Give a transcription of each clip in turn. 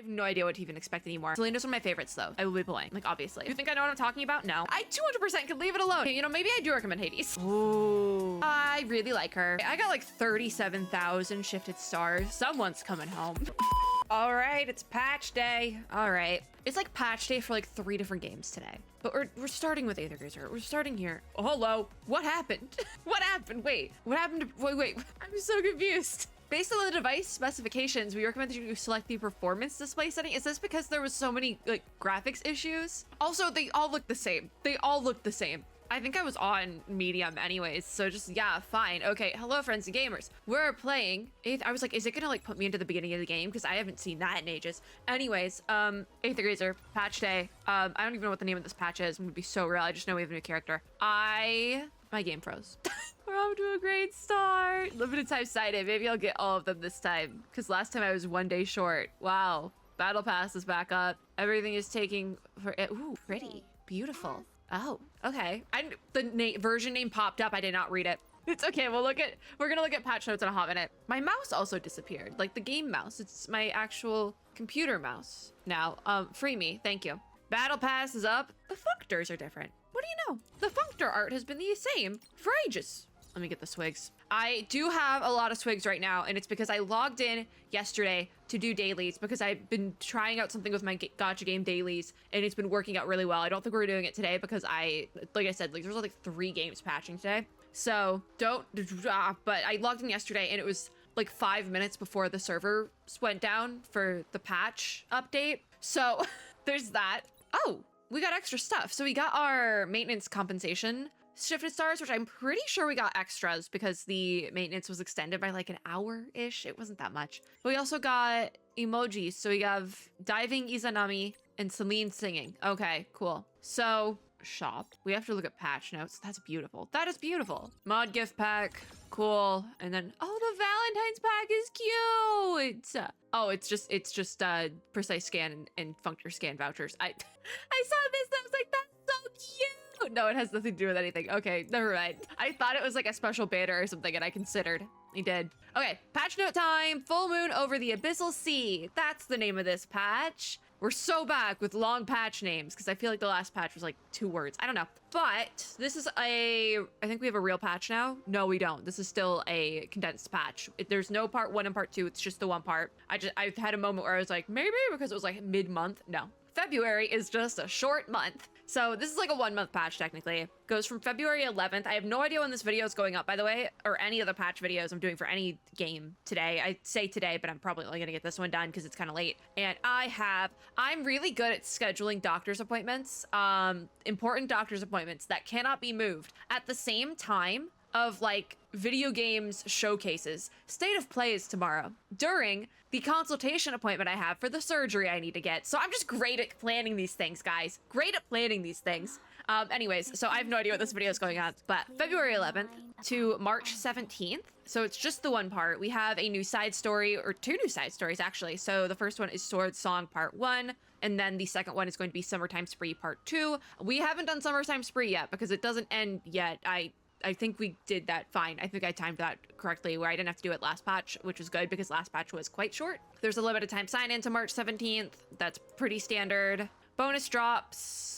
have no idea what to even expect anymore. Selena's one of my favorites though. I will be playing, like obviously. You think I know what I'm talking about? No. I 200% could leave it alone. You know, maybe I do recommend Hades. Ooh. I really like her. I got like 37,000 shifted stars. Someone's coming home. All right, it's patch day. All right. It's like patch day for like 3 different games today. But we're starting with Aether Cruiser. We're starting here. Oh, hello. What happened? What happened? Wait, what happened to, wait. I'm so confused. Based on the device specifications, we recommend that you select the performance display setting. Is this because there was so many like graphics issues? Also, they all look the same. They all look the same. I think I was on medium anyways, so just, yeah, fine. Okay, hello friends and gamers. We're playing Aether. I was like, is it gonna like put me into the beginning of the game? Because I haven't seen that in ages. Anyways, Aether Cruiser, patch day. I don't even know what the name of this patch is. I'm gonna be so real. I just know we have a new character. My game froze. We're off to a great start. Limited time sighted. Maybe I'll get all of them this time. Because last time I was 1 day short. Wow. Battle Pass is back up. Everything is taking for it. Ooh, pretty. Beautiful. Oh, okay. The version name popped up. I did not read it. It's okay. We're gonna look at patch notes in a hot minute. My mouse also disappeared, like the game mouse. It's my actual computer mouse now. Free me, thank you. Battle Pass is up. The functors are different. What do you know? The functor art has been the same for ages. Let me get the swigs. I do have a lot of swigs right now, and it's because I logged in yesterday to do dailies because I've been trying out something with my gacha game dailies, and it's been working out really well. I don't think we're doing it today because like I said, there's like 3 games patching today. So but I logged in yesterday and it was like 5 minutes before the server went down for the patch update. So there's that. Oh, we got extra stuff. So we got our maintenance compensation shifted stars, which I'm pretty sure we got extras because the maintenance was extended by like an hour-ish. It wasn't that much. But we also got emojis. So we have diving Izanami and Celine singing. Okay, cool. So shop. We have to look at patch notes. That's beautiful. That is beautiful. Mod gift pack. Cool. And then, oh, the Valentine's pack is cute. Oh, it's just precise scan and functor scan vouchers. I saw this. I was like, that's so cute. No, it has nothing to do with anything. Okay, never mind. I thought it was like a special banner or something, and I considered. I did. Okay, patch note time. Full moon over the Abyssal Sea. That's the name of this patch. We're so back with long patch names because I feel like the last patch was like 2 words. I don't know. But this is I think we have a real patch now. No, we don't. This is still a condensed patch. There's no part 1 and part 2. It's just the one part. I've had a moment where I was like, maybe because it was like mid-month. No. February is just a short month. So this is like a 1-month patch technically. Goes from February 11th. I have no idea when this video is going up, by the way, or any of the patch videos I'm doing for any game today. I say today, but I'm probably only gonna get this one done because it's kind of late. And I'm really good at scheduling doctor's appointments, important doctor's appointments that cannot be moved at the same time of like video games showcases. State of Play is tomorrow during the consultation appointment I have for the surgery I need to get. So I'm just great at planning these things, guys. Great at planning these things. Anyways, so I have no idea what this video is going on, but February 11th to March 17th. So it's just the one part. We have a new side story, or 2 new side stories actually. So the first one is Sword Song Part 1, and then the second one is going to be Summertime Spree Part 2. We haven't done Summertime Spree yet because it doesn't end yet. I think we did that fine. I think I timed that correctly where I didn't have to do it last patch, which was good because last patch was quite short. There's a limited time sign in to March 17th. That's pretty standard. Bonus drops.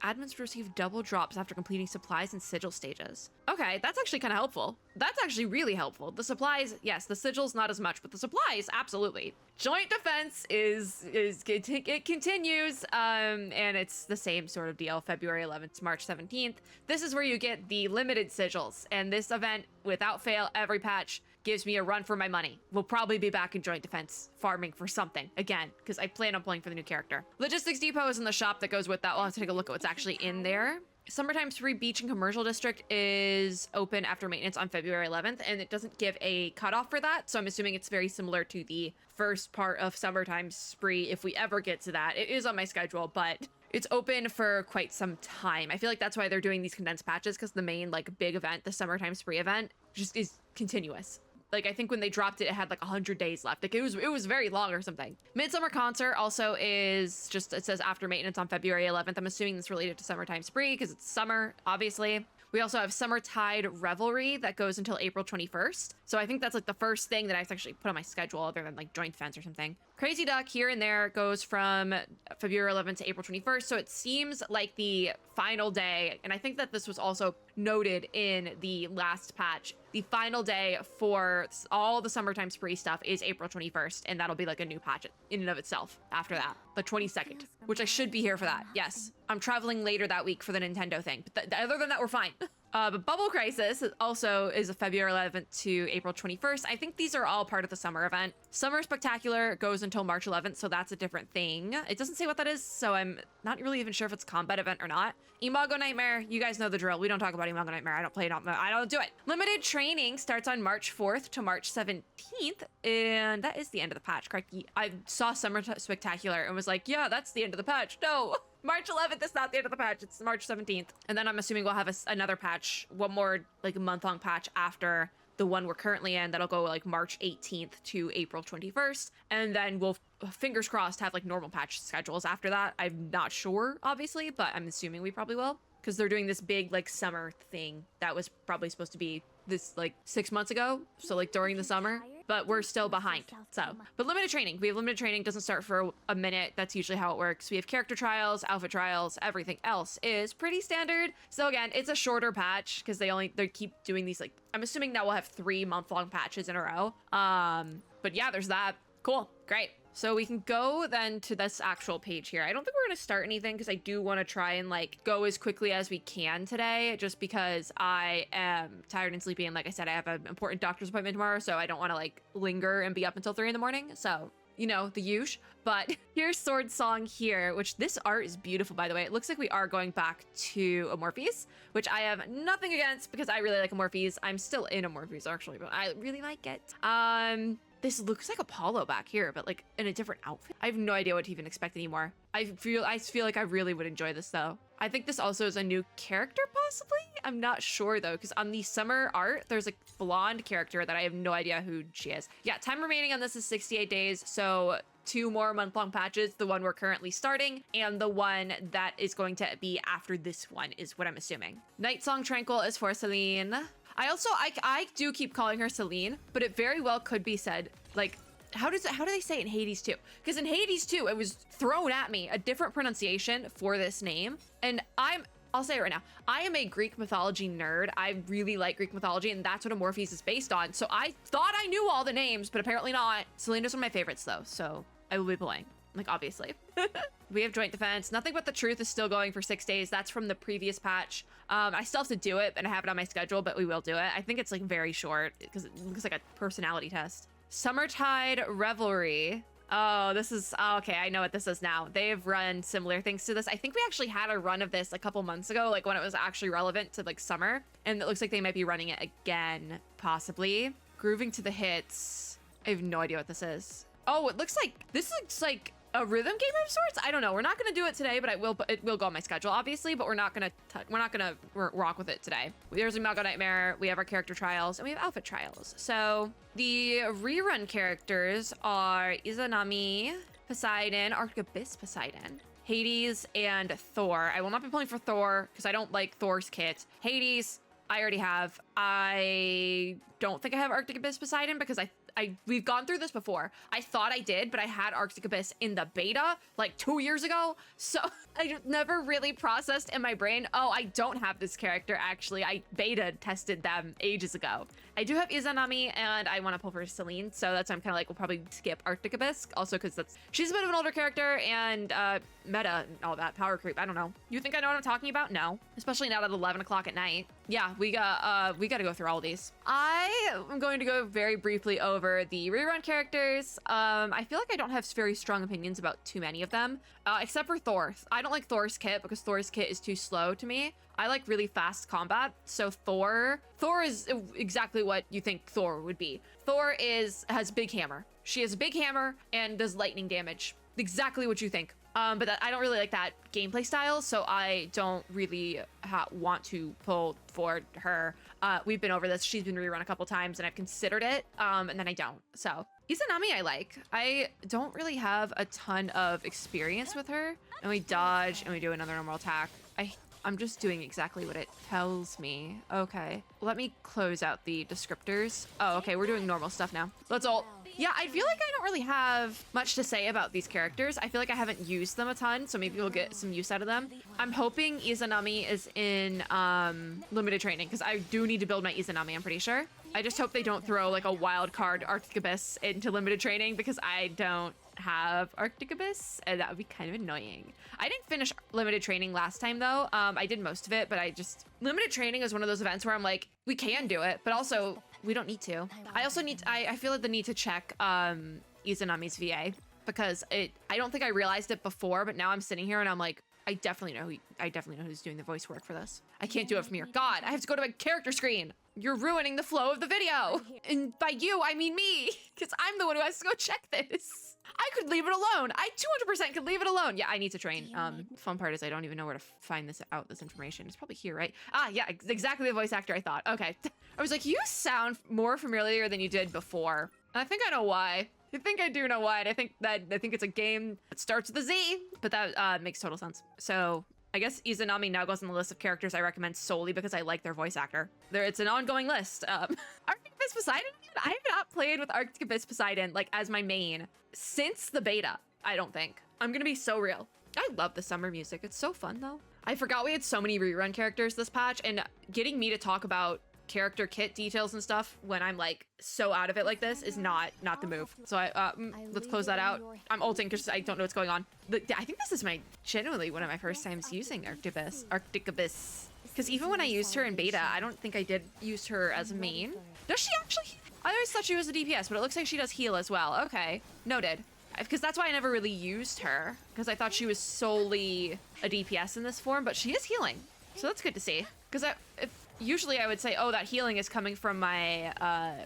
Admins receive double drops after completing supplies and sigil stages. Okay, that's actually kind of helpful. That's actually really helpful. The supplies, yes, the sigils not as much, but the supplies, absolutely. Joint defense it continues, and it's the same sort of deal, February 11th to March 17th. This is where you get the limited sigils, and this event, without fail, every patch gives me a run for my money. We'll probably be back in joint defense farming for something again, because I plan on playing for the new character. Logistics Depot is in the shop that goes with that. We'll have to take a look at what's actually in there. Summertime Spree Beach and Commercial District is open after maintenance on February 11th, and it doesn't give a cutoff for that, so I'm assuming it's very similar to the first part of Summertime Spree if we ever get to that. It is on my schedule, but it's open for quite some time. I feel like that's why they're doing these condensed patches, because the main like big event, the Summertime Spree event, just is continuous. Like, I think when they dropped it, it had like 100 days left. Like, it was very long or something. Midsummer Concert also is just, it says after maintenance on February 11th. I'm assuming it's related to Summertime Spree because it's summer, obviously. We also have Summertide Revelry that goes until April 21st. So I think that's like the first thing that I actually put on my schedule other than like joint defense or something. Crazy Duck here and there goes from February 11th to April 21st. So it seems like the final day, and I think that this was also noted in the last patch, the final day for all the summertime spree stuff is April 21st, and that'll be like a new patch in and of itself after that, the 22nd, which I should be here for that. Yes, I'm traveling later that week for the Nintendo thing, but other than that, we're fine. But Bubble Crisis also is a February 11th to April 21st. I think these are all part of the summer event. Summer Spectacular goes until March 11th, so that's a different thing. It doesn't say what that is, so I'm not really even sure if it's a combat event or not. Imago Nightmare, you guys know the drill. We don't talk about Imago Nightmare. I don't play it. I don't do it. Limited Training starts on March 4th to March 17th, and that is the end of the patch, correct? I saw Summer Spectacular and was like, yeah, that's the end of the patch. No. March 11th is not the end of the patch. It's March 17th. And then I'm assuming we'll have another patch, one more like a month-long patch after the one we're currently in. That'll go like March 18th to April 21st. And then we'll, fingers crossed, have like normal patch schedules after that. I'm not sure, obviously, but I'm assuming we probably will. Because they're doing this big like summer thing that was probably supposed to be this like 6 months ago. So like during the summer. But we're still behind. But limited training. We have limited training, doesn't start for a minute. That's usually how it works. We have character trials, outfit trials, everything else is pretty standard. So again, it's a shorter patch because they keep doing these like, I'm assuming now we'll have 3 month-long patches in a row. But yeah, there's that. Cool, great. So we can go then to this actual page here. I don't think we're gonna start anything because I do want to try and like go as quickly as we can today, just because I am tired and sleepy. And like I said, I have an important doctor's appointment tomorrow, so I don't want to like linger and be up until 3 in the morning. So, you know, the usual. But here's Sword Song here, which this art is beautiful, by the way. It looks like we are going back to Amorphes, which I have nothing against because I really like Amorphes. I'm still in Amorphes actually, but I really like it. This looks like Apollo back here, but like in a different outfit. I have no idea what to even expect anymore. I feel like I really would enjoy this though. I think this also is a new character possibly? I'm not sure though, because on the summer art, there's a blonde character that I have no idea who she is. Yeah, time remaining on this is 68 days. So 2 more month-long patches, the one we're currently starting and the one that is going to be after this one is what I'm assuming. Night Song Tranquil is for Celine. I do keep calling her Celine, but it very well could be said, like, how do they say it in Hades 2? Because in Hades 2, it was thrown at me a different pronunciation for this name. And I'll say it right now, I am a Greek mythology nerd. I really like Greek mythology, and that's what Amorphes is based on. So I thought I knew all the names, but apparently not. Celine is one of my favorites though, so I will be playing. Like, obviously. We have joint defense. Nothing But the Truth is still going for 6 days. That's from the previous patch. I still have to do it, and I have it on my schedule, but we will do it. I think it's like very short because it looks like a personality test. Summertide Revelry. Oh, this is, okay, I know what this is now. They've run similar things to this. I think we actually had a run of this a couple months ago, like when it was actually relevant to like summer, and it looks like they might be running it again, possibly. Grooving to the Hits. I have no idea what this is. Oh, this looks like a rhythm game of sorts. I don't know. We're not gonna do it today, but it will go on my schedule, obviously. But we're not gonna rock with it today. There's Imago Nightmare. We have our character trials, and we have outfit trials. So the rerun characters are Izanami, Poseidon, Arctic Abyss Poseidon, Hades, and Thor. I will not be pulling for Thor because I don't like Thor's kit. Hades, I already have. I don't think I have Arctic Abyss Poseidon because we've gone through this before. I thought I did, but I had Arctic Abyss in the beta like 2 years ago. So I never really processed in my brain, oh, I don't have this character actually. I beta tested them ages ago. I do have Izanami and I want to pull for Celine. So that's why I'm kind of like, we'll probably skip Arctic Abyss. Also because she's a bit of an older character and meta and all that, power creep. I don't know. You think I know what I'm talking about? No. Especially not at 11 o'clock at night. Yeah, we got to go through all of these. I am going to go very briefly over the rerun characters. I feel like I don't have very strong opinions about too many of them, except for Thor. I don't like Thor's kit because Thor's kit is too slow to me. I like really fast combat. So Thor is exactly what you think Thor would be. Thor has big hammer. She has a big hammer and does lightning damage. Exactly what you think. But I don't really like that gameplay style, so I don't really want to pull for her. We've been over this. She's been rerun a couple times, and I've considered it, and then I don't. So Izanami I like. I don't really have a ton of experience with her. And we dodge, and we do another normal attack. I'm just doing exactly what it tells me. Okay, let me close out the descriptors. Oh, okay, we're doing normal stuff now. Let's ult. Yeah, I feel like I don't really have much to say about these characters. I feel like I haven't used them a ton, so maybe we'll get some use out of them. I'm hoping Izanami is in limited training, because I do need to build my Izanami, I'm pretty sure. I just hope they don't throw like a wild card Arctic Abyss into limited training, because I don't have Arctic Abyss, and that would be kind of annoying. I didn't finish limited training last time though. I did most of it, but limited training is one of those events where I'm like, we can do it, but also we don't need to. I also I feel like the need to check Izanami's VA, because I don't think I realized it before, but now I'm sitting here and I'm like, I definitely know who's doing the voice work for this. I can't do it from here. God, I have to go to my character screen. You're ruining the flow of the video. And by you, I mean me, because I'm the one who has to go check this. I could leave it alone. I 200% could leave it alone. Yeah, I need to train. Fun part is I don't even know where to find this information. It's probably here, right? Ah, yeah, exactly the voice actor I thought. Okay. I was like, you sound more familiar than you did before. And I think I know why. I think I do know why. And I think it's a game that starts with a Z, but that makes total sense. So I guess Izanami now goes on the list of characters I recommend solely because I like their voice actor. It's an ongoing list. Arctic Abyss Poseidon? I have not played with Arctic Abyss Poseidon like as my main since the beta, I don't think. I'm gonna be so real. I love the summer music. It's so fun though. I forgot we had so many rerun characters this patch, and getting me to talk about character kit details and stuff when I'm like so out of it like this is not the move. So let's close that out. I'm ulting because I don't know what's going on. I think this is genuinely one of my first times using Arctic Abyss. Because even when I used her in beta, I don't think I did use her as a main. Does she actually? I always thought she was a DPS, but it looks like she does heal as well. Okay, noted. Because that's why I never really used her, because I thought she was solely a DPS in this form, but she is healing. So that's good to see. Because usually I would say, oh, that healing is coming from my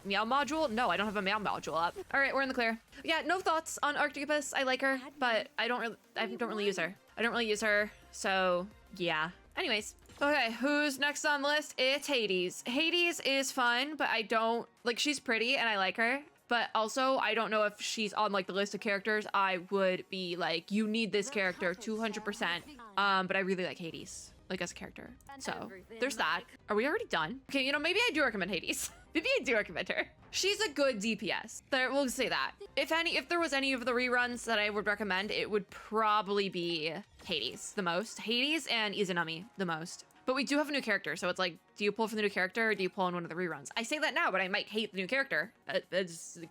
Meow module. No, I don't have a Meow module up. All right, we're in the clear. Yeah, no thoughts on Arctic Abyss. I like her, but I don't really use her. I don't really use her, so yeah. Anyways. Okay, who's next on the list? It's Hades. Hades is fun, but I don't, like, she's pretty and I like her. But also, I don't know if she's on, like, the list of characters I would be like, you need this character 200%. But I really like Hades, like, as a character. So, there's that. Are we already done? Okay, you know, maybe I do recommend Hades. Maybe I do recommend her. She's a good DPS. We'll say that. If there was any of the reruns that I would recommend, it would probably be Hades the most. Hades and Izanami the most. But we do have a new character, so it's like, do you pull for the new character or do you pull on one of the reruns? I say that now, but I might hate the new character,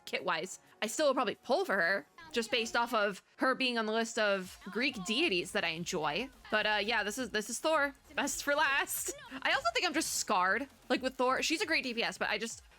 kit-wise. I still will probably pull for her, just based off of her being on the list of Greek deities that I enjoy. But yeah, this is Thor. Best for last. I also think I'm just scarred. Like with Thor, she's a great DPS, but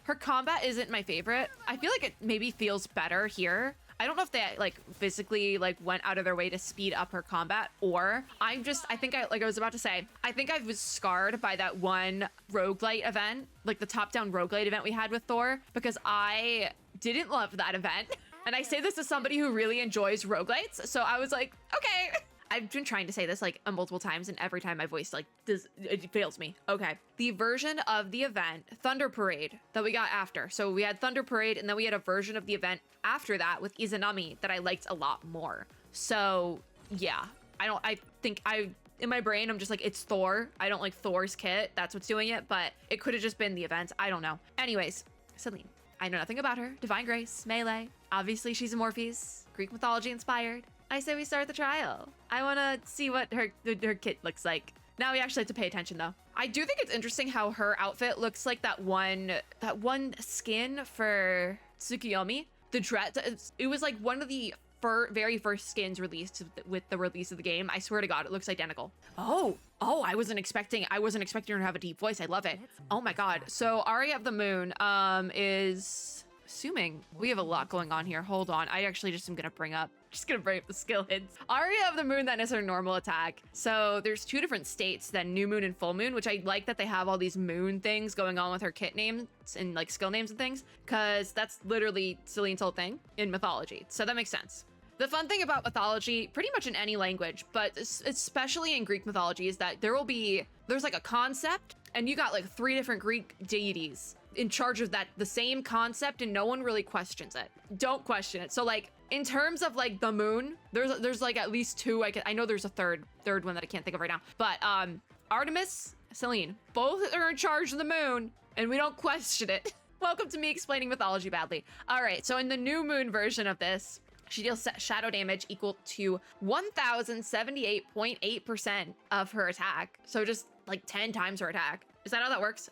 her combat isn't my favorite. I feel like it maybe feels better here. I don't know if they like physically like went out of their way to speed up her combat, or I think I was about to say, I think I was scarred by that one roguelite event, like the top-down roguelite event we had with Thor, because I didn't love that event. And I say this as somebody who really enjoys roguelites, so I was like, okay. I've been trying to say this like multiple times, and every time my voice like it fails me. Okay. The version of the event, Thunder Parade, that we got after. So we had Thunder Parade, and then we had a version of the event after that with Izanami that I liked a lot more. So yeah, in my brain, I'm just like, it's Thor. I don't like Thor's kit. That's what's doing it, but it could have just been the event. I don't know. Anyways, Celine. I know nothing about her. Divine Grace, melee. Obviously, she's a Morphes. Greek mythology inspired. I say we start the trial. I want to see what her kit looks like. Now we actually have to pay attention though. I do think it's interesting how her outfit looks like that one skin for Tsukuyomi. The dress, it was like one of the very first skins released with the release of the game. I swear to God, it looks identical. Oh, I wasn't expecting her to have a deep voice. I love it. Oh my God. So Aria of the Moon is assuming we have a lot going on here. Hold on. I actually just am gonna bring up the skill hits. Aria of the Moon, that is her normal attack. So there's two different states, then new moon and full moon, which I like that they have all these moon things going on with her kit names and like skill names and things, because that's literally Celine's whole thing in mythology. So that makes sense. The fun thing about mythology, pretty much in any language, but especially in Greek mythology, is that there's like a concept, and you got like 3 different Greek deities in charge of the same concept, and no one really questions it. Don't question it. So like in terms of like the moon, there's like at least 2. I know there's a third one that I can't think of right now, but Artemis, Selene, both are in charge of the moon, and we don't question it. Welcome to me explaining mythology badly. All right, so in the new moon version of this, she deals shadow damage equal to 1078.8% of her attack. So just like 10 times her attack. Is that how that works?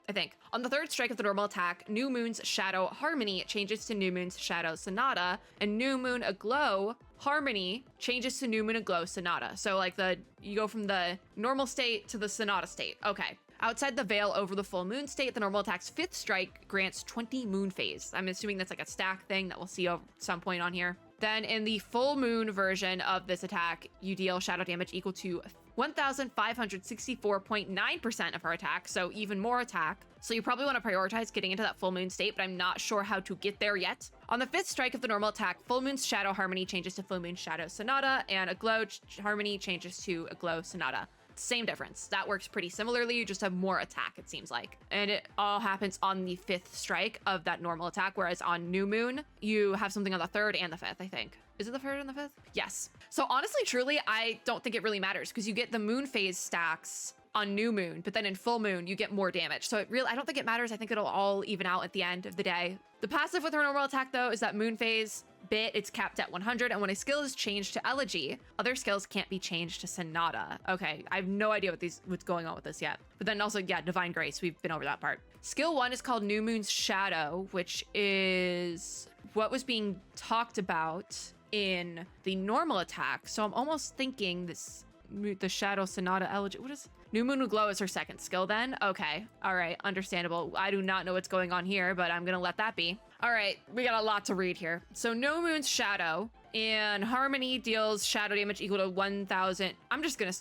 I think. On the third strike of the normal attack, New Moon's Shadow Harmony changes to New Moon's Shadow Sonata, and New Moon Aglow Harmony changes to New Moon Aglow Sonata. So like you go from the normal state to the Sonata state. Okay. Outside the veil over the full moon state, the normal attack's fifth strike grants 20 moon phase. I'm assuming that's like a stack thing that we'll see at some point on here. Then in the full moon version of this attack, you deal shadow damage equal to 1,564.9% of her attack, so even more attack. So you probably want to prioritize getting into that full moon state, but I'm not sure how to get there yet. On the fifth strike of the normal attack, Full Moon's Shadow Harmony changes to Full Moon's Shadow Sonata, and Aglow Harmony changes to Aglow Sonata. Same difference. That works pretty similarly. You just have more attack, it seems like. And it all happens on the fifth strike of that normal attack, whereas on New Moon, you have something on the third and the fifth, I think. Is it the third and the fifth? Yes. So honestly, truly, I don't think it really matters because you get the moon phase stacks on New Moon, but then in full moon, you get more damage. So I don't think it matters. I think it'll all even out at the end of the day. The passive with her normal attack, though, is that moon phase bit, it's capped at 100, and when a skill is changed to Elegy, other skills can't be changed to Sonata. Okay, I have no idea what's going on with this yet. But then also, yeah, Divine Grace, we've been over that part. Skill 1 is called New Moon's Shadow, which is what was being talked about in the normal attack. So I'm almost thinking the Shadow Sonata Elegy, what is... New Moon Glow is her second skill then? Okay, all right, understandable. I do not know what's going on here, but I'm gonna let that be. All right, we got a lot to read here. So New Moon's Shadow and Harmony deals shadow damage equal to 1,000. I'm gonna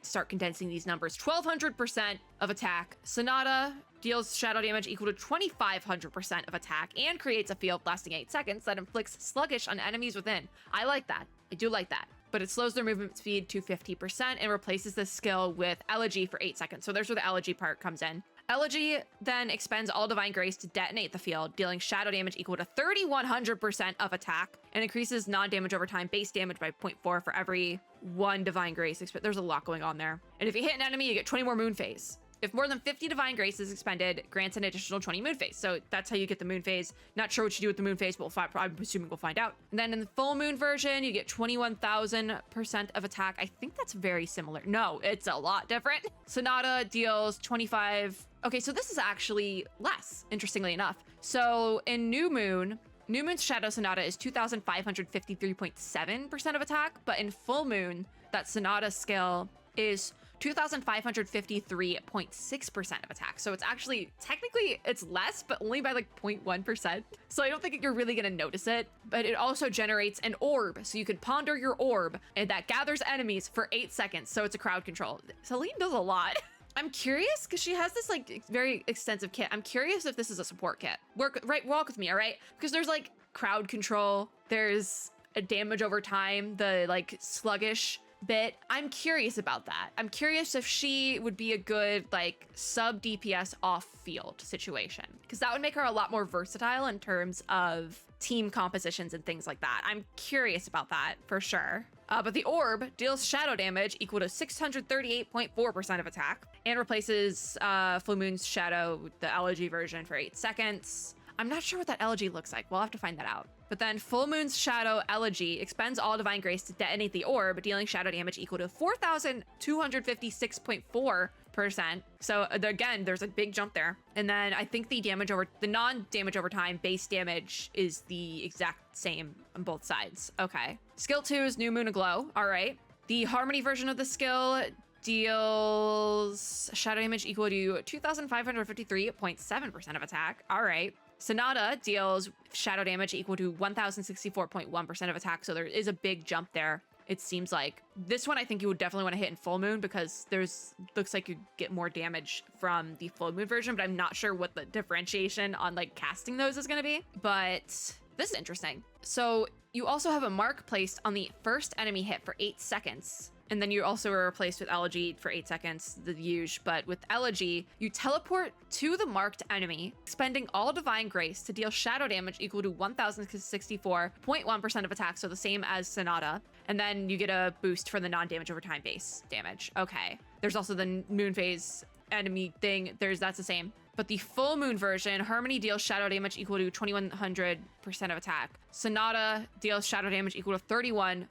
start condensing these numbers. 1,200% of attack. Sonata deals shadow damage equal to 2,500% of attack and creates a field lasting 8 seconds that inflicts sluggish on enemies within. I like that. I do like that. But it slows their movement speed to 50% and replaces this skill with Elegy for 8 seconds. So there's where the Elegy part comes in. Elegy then expends all Divine Grace to detonate the field, dealing shadow damage equal to 3,100% of attack and increases non-damage over time base damage by 0.4 for every 1 Divine Grace. There's a lot going on there. And if you hit an enemy, you get 20 more Moon Phase. If more than 50 Divine Grace is expended, grants an additional 20 Moon Phase. So that's how you get the Moon Phase. Not sure what you do with the Moon Phase, but I'm assuming we'll find out. And then in the full Moon version, you get 21,000% of attack. I think that's very similar. No, it's a lot different. Sonata deals 25. Okay, so this is actually less, interestingly enough. So in New Moon's Shadow Sonata is 2,553.7% of attack, but in full Moon, that Sonata skill is 2,553.6% of attack. So it's actually, technically it's less, but only by like 0.1%. So I don't think you're really gonna notice it, but it also generates an orb. So you can ponder your orb and that gathers enemies for 8 seconds. So it's a crowd control. Celine does a lot. I'm curious because she has this like very extensive kit. I'm curious if this is a support kit. Walk with me, all right? Because there's like crowd control, there's a damage over time, the like sluggish bit. I'm curious about that. I'm curious if she would be a good like sub DPS off field situation because that would make her a lot more versatile in terms of team compositions and things like that. I'm curious about that for sure. But the orb deals shadow damage equal to 638.4% of attack and replaces Full Moon's Shadow, the Elegy version, for 8 seconds. I'm not sure what that Elegy looks like. We'll have to find that out. But then Full Moon's Shadow Elegy expends all Divine Grace to detonate the orb, dealing shadow damage equal to 4,256.4%. So again, there's a big jump there. And then I think the non-damage over time base damage is the exact same on both sides. Okay. Skill 2 is New Moon Aglow. All right. The Harmony version of the skill deals shadow damage equal to 2,553.7% of attack. All right. Sonata deals shadow damage equal to 1,064.1% of attack, so there is a big jump there. It seems like this one I think you would definitely want to hit in full moon because looks like you get more damage from the full moon version, but I'm not sure what the differentiation on like casting those is going to be. But this is interesting. So you also have a mark placed on the first enemy hit for 8 seconds. And then you also are replaced with Elegy for 8 seconds, the usual. But with Elegy, you teleport to the marked enemy, expending all Divine Grace to deal shadow damage equal to 1,064.1% of attack, so the same as Sonata. And then you get a boost for the non-damage over time base damage. Okay. There's also the Moon Phase enemy thing. That's the same. But the full moon version, Harmony deals shadow damage equal to 2100% of attack. Sonata deals shadow damage equal to 3100%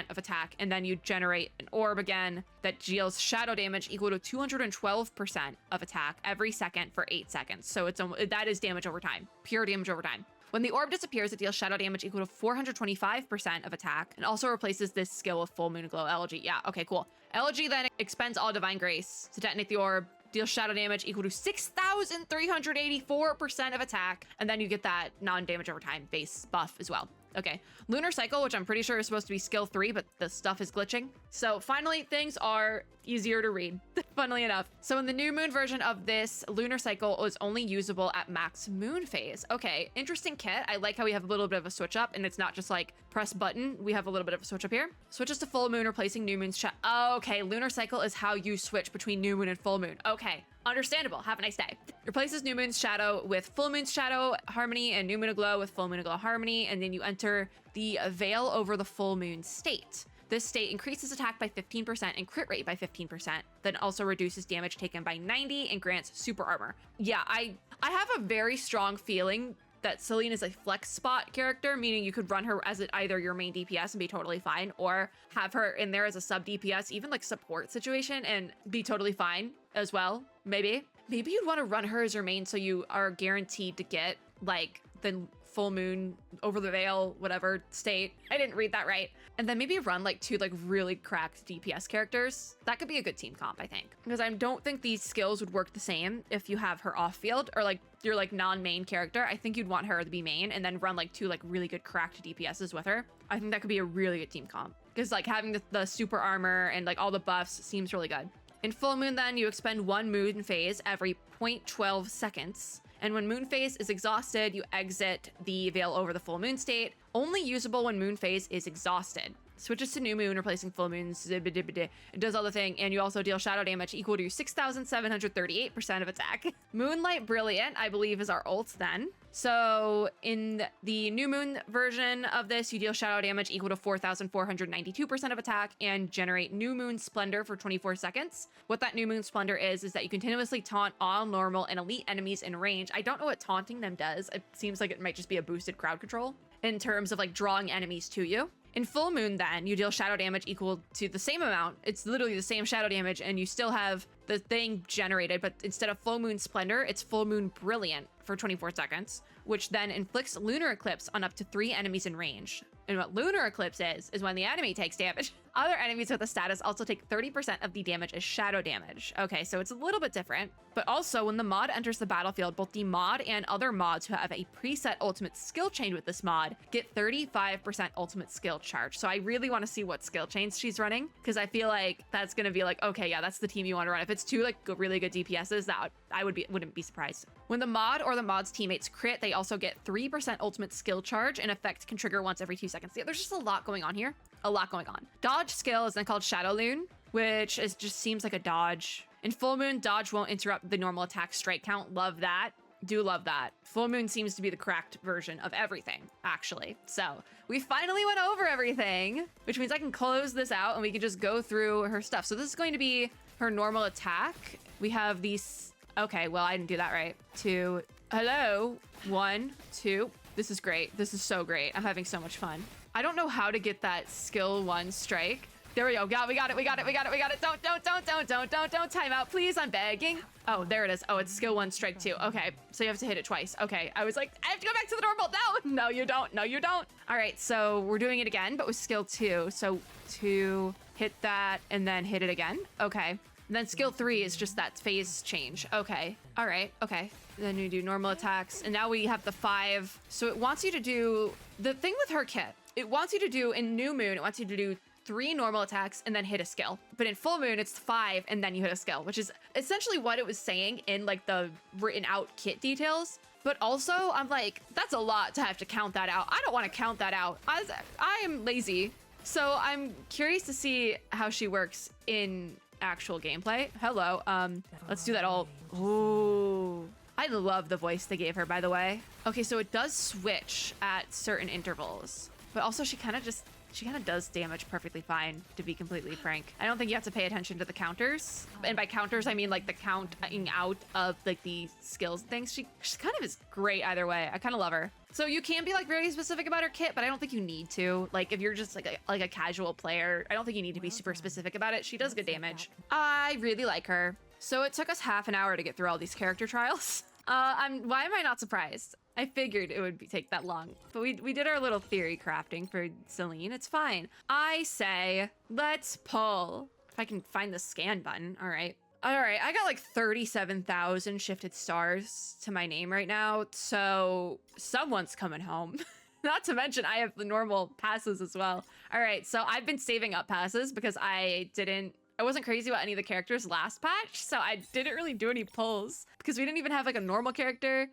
of attack. And then you generate an orb again that deals shadow damage equal to 212% of attack every second for 8 seconds. So that is damage over time, pure damage over time. When the orb disappears, it deals shadow damage equal to 425% of attack and also replaces this skill with Full Moon Glow Elegy. Yeah, okay, cool. Elegy then expends all Divine Grace to detonate the orb, deals shadow damage equal to 6,384% of attack, and then you get that non-damage over time base buff as well. Okay, Lunar Cycle, which I'm pretty sure is supposed to be skill 3, but the stuff is glitching. So finally, things are easier to read, funnily enough. So in the new moon version of this, Lunar Cycle is only usable at max moon phase. Okay, interesting kit. I like how we have a little bit of a switch up, and it's not just like press button. We have a little bit of a switch up here. Switches to full moon, replacing new moon's okay, Lunar Cycle is how you switch between new moon and full moon. Okay, understandable. Have a nice day. Replaces new moon's shadow with full moon's shadow harmony and new moon glow with full moon glow harmony, and then you enter the veil over the full moon state. This state increases attack by 15% and crit rate by 15%, then also reduces damage taken by 90 and grants super armor. Yeah, I have a very strong feeling that Celine is a flex spot character, meaning you could run her as either your main DPS and be totally fine, or have her in there as a sub DPS, even like support situation, and be totally fine as well. Maybe you'd want to run her as your main so you are guaranteed to get like the full moon over the veil, whatever state. I didn't read that right. And then maybe run like 2 like really cracked DPS characters. That could be a good team comp, I think. Because I don't think these skills would work the same if you have her off field or like your like non-main character. I think you'd want her to be main and then run like 2 like really good cracked DPSs with her. I think that could be a really good team comp. Because like having the super armor and like all the buffs seems really good. In full moon then, you expend 1 moon phase every 0.12 seconds. And when moon phase is exhausted, you exit the veil over the full moon state. Only usable when moon phase is exhausted. Switches to new moon, replacing full moons. It does all the thing, and you also deal shadow damage equal to 6,738% of attack. Moonlight Brilliant, I believe, is our ult then. So in the new moon version of this, you deal shadow damage equal to 4,492% of attack and generate new moon splendor for 24 seconds. What that new moon splendor is that you continuously taunt all normal and elite enemies in range. I don't know what taunting them does. It seems like it might just be a boosted crowd control in terms of like drawing enemies to you. In full moon then, you deal shadow damage equal to the same amount. It's literally the same shadow damage and you still have the thing generated, but instead of full moon splendor, it's full moon brilliant for 24 seconds, which then inflicts lunar eclipse on up to 3 enemies in range. And what lunar eclipse is when the enemy takes damage. Other enemies with the status also take 30% of the damage as shadow damage. Okay, so it's a little bit different. But also, when the mod enters the battlefield, both the mod and other mods who have a preset ultimate skill chain with this mod get 35% ultimate skill charge. So I really want to see what skill chains she's running, because I feel like that's going to be like, okay, yeah, that's the team you want to run. If it's 2 like really good DPSs, that I wouldn't be surprised. When the mod or the mod's teammates crit, they also get 3% ultimate skill charge, and effect can trigger once every 2 seconds. Yeah, there's just a lot going on here. A lot going on. Dodge skill is then called Shadow Loon, which just seems like a dodge. In full moon, dodge won't interrupt the normal attack strike count. Love that. Do love that. Full moon seems to be the correct version of everything, actually. So we finally went over everything, which means I can close this out and we can just go through her stuff. So this is going to be her normal attack. We have these. Okay, well, I didn't do that right. 2. Hello. 1, 2. This is great. This is so great. I'm having so much fun. I don't know how to get that skill 1 strike. There we go. We got it. Don't time out, please. I'm begging. Oh, there it is. Oh, it's skill 1 strike 2. Okay, so you have to hit it twice. Okay, I was like, I have to go back to the normal. No, you don't. No, you don't. All right, so we're doing it again, but with skill 2. So 2, hit that, and then hit it again. Okay. And then skill 3 is just that phase change. Okay. All right. Okay. Then you do normal attacks. And now we have the 5. So it wants you to do the thing with her kit. It wants you to do in new moon, it wants you to do 3 normal attacks and then hit a skill. But in full moon, it's 5 and then you hit a skill, which is essentially what it was saying in like the written out kit details. But also I'm like, that's a lot to have to count that out. I don't want to count that out. I am lazy. So I'm curious to see how she works in actual gameplay. Hello. Let's do that all. Ooh. I love the voice they gave her, by the way. Okay, so it does switch at certain intervals, but also she kind of just She kind of does damage perfectly fine, to be completely frank. I don't think you have to pay attention to the counters. And by counters, I mean like the counting out of like the skills and things. She kind of is great either way. I kind of love her. So you can be like very specific about her kit, but I don't think you need to. Like if you're just like a casual player, I don't think you need to be super specific about it. She does good damage. I really like her. So it took us half an hour to get through all these character trials. Why am I not surprised? I figured it would take that long, but we did our little theory crafting for Celine. It's fine. I say, let's pull. If I can find the scan button. All right. I got like 37,000 shifted stars to my name right now. So someone's coming home. Not to mention I have the normal passes as well. All right. So I've been saving up passes because I wasn't crazy about any of the characters last patch. So I didn't really do any pulls because we didn't even have like a normal character.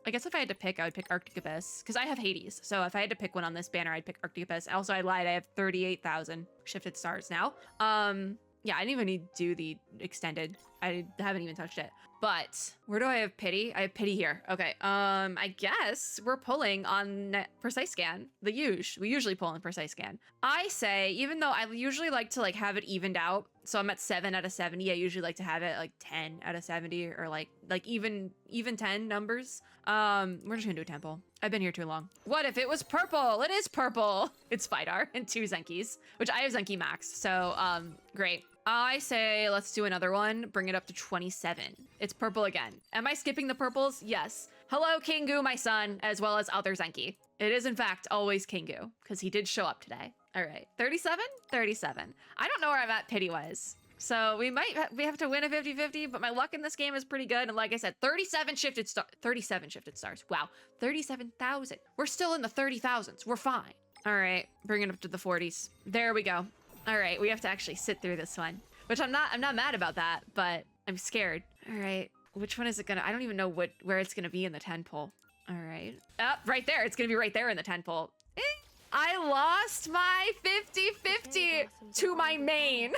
I guess if I had to pick, I would pick Arctic Abyss because I have Hades. So if I had to pick one on this banner, I'd pick Arctic Abyss. Also, I lied. I have 38,000 shifted stars now. Yeah, I didn't even need to do the extended. I haven't even touched it. But where do I have pity? I have pity here. Okay. I guess we're pulling on precise scan. We usually pull on precise scan. I say, even though I usually like to like have it evened out. So I'm at 7 out of 70. I usually like to have it like 10 out of 70 or like even 10 numbers. We're just gonna do a temple. I've been here too long. What if it was purple? It is purple. It's Fidar and 2 Zenkis, which I have Zenki max. So great. I say let's do another one. Bring it up to 27. It's purple again. Am I skipping the purples? Yes. Hello, Kingu, my son, as well as other Zenki. It is in fact always Kingu because he did show up today. All right, 37, 37. I don't know where I'm at pity-wise. So we have to win a 50-50, but my luck in this game is pretty good. And like I said, 37 shifted stars. Wow, 37,000. We're still in the 30,000s. We're fine. All right, bring it up to the 40s. There we go. All right, we have to actually sit through this one, which I'm not mad about that, but I'm scared. All right, which one is it gonna? I don't even know where it's gonna be in the 10 poll. All right, right there. It's gonna be right there in the 10 poll. I lost my 50-50 to my main.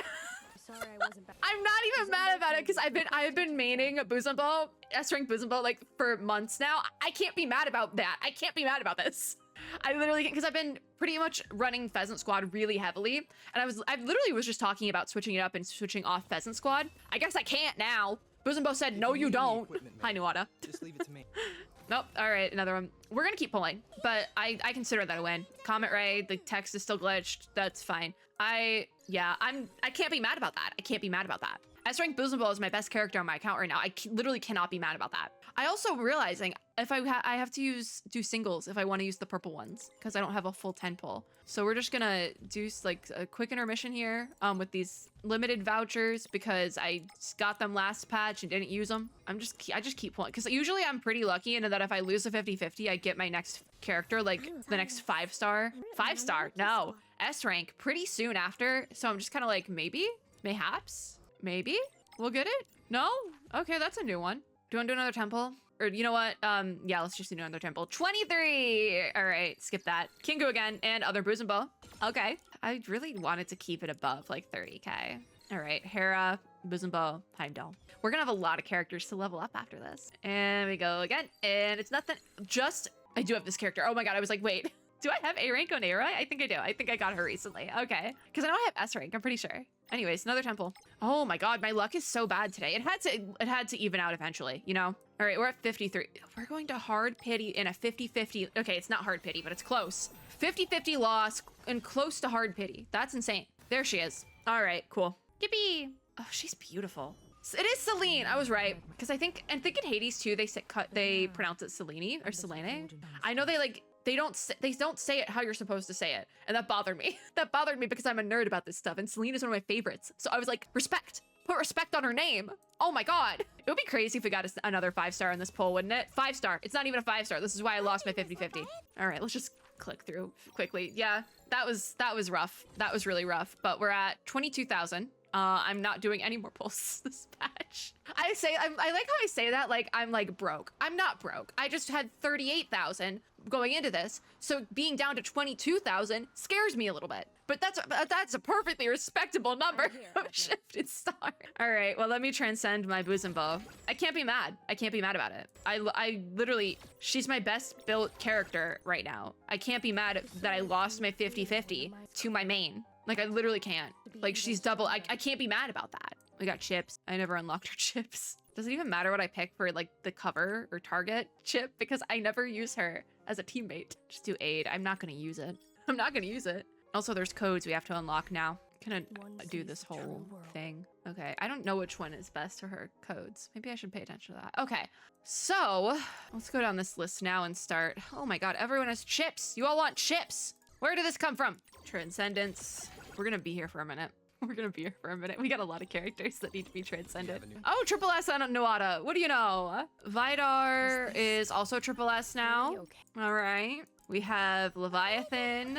Sorry, I wasn't back. I'm not even mad about it because I've been maining Boozumbo, S-rank Boozumbo like for months now. I can't be mad about that. I can't be mad about this. I literally can't because I've been pretty much running Pheasant Squad really heavily, and I literally was just talking about switching it up and switching off Pheasant Squad. I guess I can't now. Boozumbo said no, you don't. Hi, Nuada. Just leave it to me. Nope. All right, another one. We're gonna keep pulling, but I consider that a win. Comet Ray, the text is still glitched. That's fine. I can't be mad about that. I can't be mad about that. S-rank Boozumbo is my best character on my account right now. I literally cannot be mad about that. I also realizing if I have to do singles if I want to use the purple ones because I don't have a full 10 pull. So we're just gonna do like a quick intermission here with these limited vouchers because I got them last patch and didn't use them. I just keep pulling because usually I'm pretty lucky in that if I lose a 50-50, I get my next character like the next 5-star. 5-star? No. S-rank pretty soon after. So I'm just kind of like mayhaps. Maybe we'll get it. No? Okay, that's a new one. Do you want to do another temple? Or you know what? Yeah, let's just do another temple. 23. All right, skip that. Kingu again and other Boozumbo. Okay. I really wanted to keep it above like 30k. All right, Hera, Boozumbo, Heimdall. We're gonna have a lot of characters to level up after this. And we go again, and it's nothing. I do have this character. Oh my god, I was like, wait. Do I have A rank on Era? I think I do. I think I got her recently. Okay. Because I know I have S rank, I'm pretty sure. Anyways, another temple. Oh my god, my luck is so bad today. It had to even out eventually, you know? All right, we're at 53. We're going to hard pity in a 50-50. Okay, it's not hard pity, but it's close. 50-50 loss and close to hard pity. That's insane. There she is. All right, cool. Yippee. Oh, she's beautiful. It is Celine. I was right. Because I think in Hades too, they pronounce it Selene or Selene. I know they don't say it how you're supposed to say it, and that bothered me. That bothered me because I'm a nerd about this stuff, and Celine is one of my favorites. So I was like, respect. Put respect on her name. Oh my god. It would be crazy if we got another 5-star in this poll, wouldn't it? 5-star. It's not even a 5-star. This is why I lost my 50-50. All right, let's just click through quickly. Yeah, that was rough. That was really rough. But we're at 22,000. I'm not doing any more pulls this patch. I like how I say that like I'm like broke. I'm not broke. I just had 38,000 going into this, so being down to 22,000 scares me a little bit. But that's a perfectly respectable number of shifted star. All right, well, let me transcend my bosom bow. I can't be mad. I can't be mad about it. I literally, she's my best built character right now. I can't be mad that I lost my 50-50 to my main. Like, I literally can't. Like, she's double. I can't be mad about that. We got chips. I never unlocked her chips. Does it even matter what I pick for, like, the cover or target chip? Because I never use her as a teammate. Just do aid. I'm not going to use it. I'm not going to use it. Also, there's codes we have to unlock now. Gonna do this whole thing. Okay, I don't know which one is best for her codes. Maybe I should pay attention to that. Okay, so let's go down this list now and start. Oh my god, everyone has chips. You all want chips. Where did this come from? Transcendence. We're gonna be here for a minute. We're gonna be here for a minute. We got a lot of characters that need to be transcended. Oh, Triple S on Nuada. What do you know? Vidar is also Triple S now. All right. We have Leviathan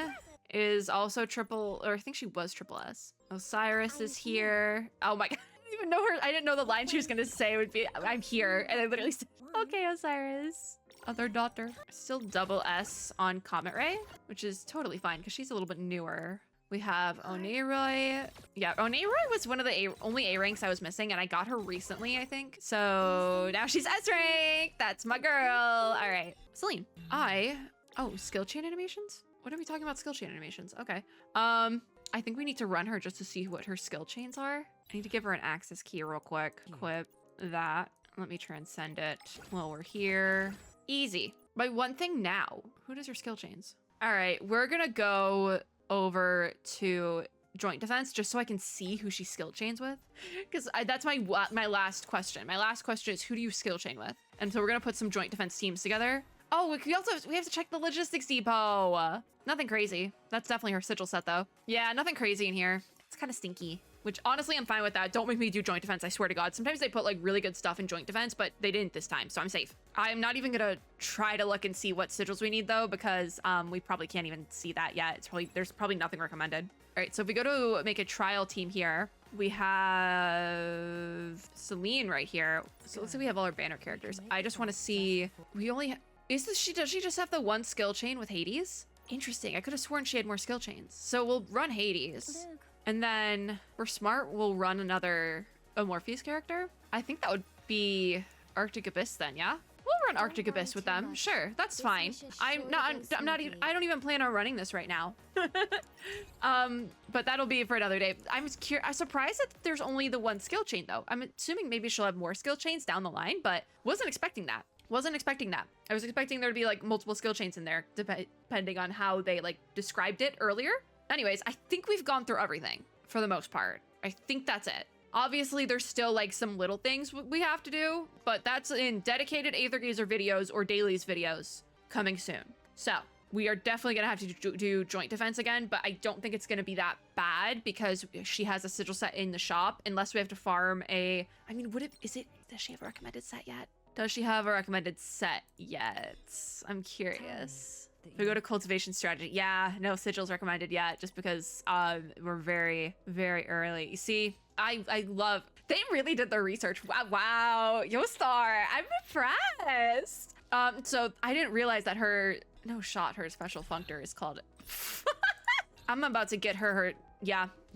is also triple, or I think she was Triple S. Osiris is here. Oh my god, I didn't even know her. I didn't know the line she was gonna say would be, I'm here. And I literally said, okay, Osiris. Other daughter. Still double S on Comet Ray, which is totally fine because she's a little bit newer. We have Oneroy. Yeah, Oneroy was one of the only A ranks I was missing, and I got her recently, I think. So now she's S rank. That's my girl. All right, Celine. Oh, skill chain animations? What are we talking about skill chain animations? Okay. I think we need to run her just to see what her skill chains are. I need to give her an access key real quick. Equip that. Let me transcend it while we're here. Easy. My one thing now. Who does her skill chains? All right, we're gonna go over to joint defense just so I can see who she skill chains with, because that's my last question. My last question is, who do you skill chain with? And so we're gonna put some joint defense teams together. Oh, we have to check the logistics depot. Nothing crazy. That's definitely her sigil set though. Yeah, nothing crazy in here. It's kind of stinky, which honestly I'm fine with that. Don't make me do joint defense, I swear to God. Sometimes they put like really good stuff in joint defense, but they didn't this time, so I'm safe. I'm not even gonna try to look and see what sigils we need though, because we probably can't even see that yet. There's probably nothing recommended. All right, so if we go to make a trial team here, we have Celine right here. So let's say we have all our banner characters. I just want to see, does she just have the one skill chain with Hades? Interesting, I could have sworn she had more skill chains. So we'll run Hades. And then we're smart, we'll run another Morpheus character. I think that would be Arctic Abyss then, yeah? We'll run Arctic Abyss with them. Sure, that's fine. I don't even plan on running this right now. But that'll be for another day. I'm surprised that there's only the one skill chain though. I'm assuming maybe she'll have more skill chains down the line, but wasn't expecting that. Wasn't expecting that. I was expecting there to be like multiple skill chains in there, depending on how they like described it earlier. Anyways, I think we've gone through everything for the most part. I think that's it. Obviously, there's still like some little things we have to do, but that's in dedicated Aether Gazer videos or dailies videos coming soon. So we are definitely gonna have to do joint defense again, but I don't think it's gonna be that bad because she has a sigil set in the shop, unless we have to farm does she have a recommended set yet? Does she have a recommended set yet? I'm curious. If we go to cultivation strategy, yeah, no sigils recommended yet, just because we're very, very early. You see, I love, they really did their research. Wow, Yostar, I'm impressed. So I didn't realize that her special functor is called, I'm about to get her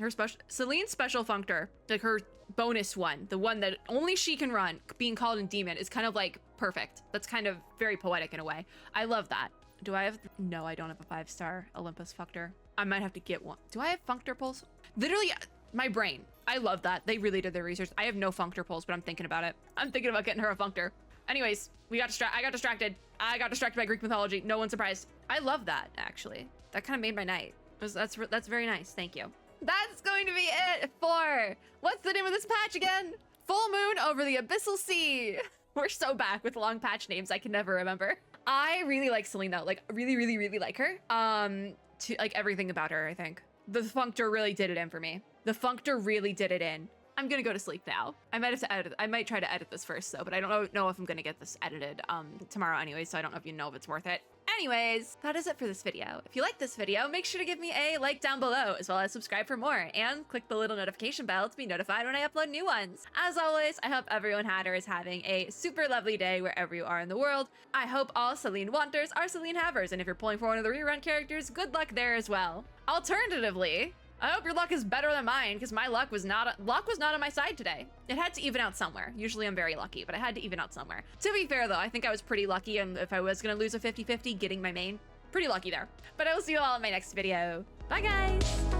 special, Celine's special functor, like her bonus one, the one that only she can run, being called in demon, is kind of like perfect. That's kind of very poetic in a way. I love that. Do I have, no, I don't have a 5-star Olympus functor. I might have to get one. Do I have functor pulls? Literally, my brain. I love that. They really did their research. I have no functor pulls, but I'm thinking about it. I'm thinking about getting her a functor. Anyways, I got distracted. I got distracted by Greek mythology. No one's surprised. I love that, actually. That kind of made my night. That's very nice. Thank you. That's going to be it for, what's the name of this patch again? Full Moon Over the Abyssal Sea. We're so back with long patch names I can never remember. I really like Celine though, like really, really, really like her. To like everything about her, I think. The functor really did it in for me. The functor really did it in. I'm gonna go to sleep now. I might have to edit. I might try to edit this first though, but I don't know if I'm gonna get this edited tomorrow anyway, so I don't know if you know if it's worth it. Anyways, that is it for this video. If you like this video, make sure to give me a like down below, as well as subscribe for more, and click the little notification bell to be notified when I upload new ones. As always, I hope everyone had or is having a super lovely day wherever you are in the world. I hope all Celine wanters are Celine havers, and if you're pulling for one of the rerun characters, good luck there as well. Alternatively, I hope your luck is better than mine, because my luck was not on my side today. It had to even out somewhere. Usually I'm very lucky, but I had to even out somewhere. To be fair though, I think I was pretty lucky, and if I was gonna lose a 50-50 getting my main, pretty lucky there. But I will see you all in my next video. Bye guys!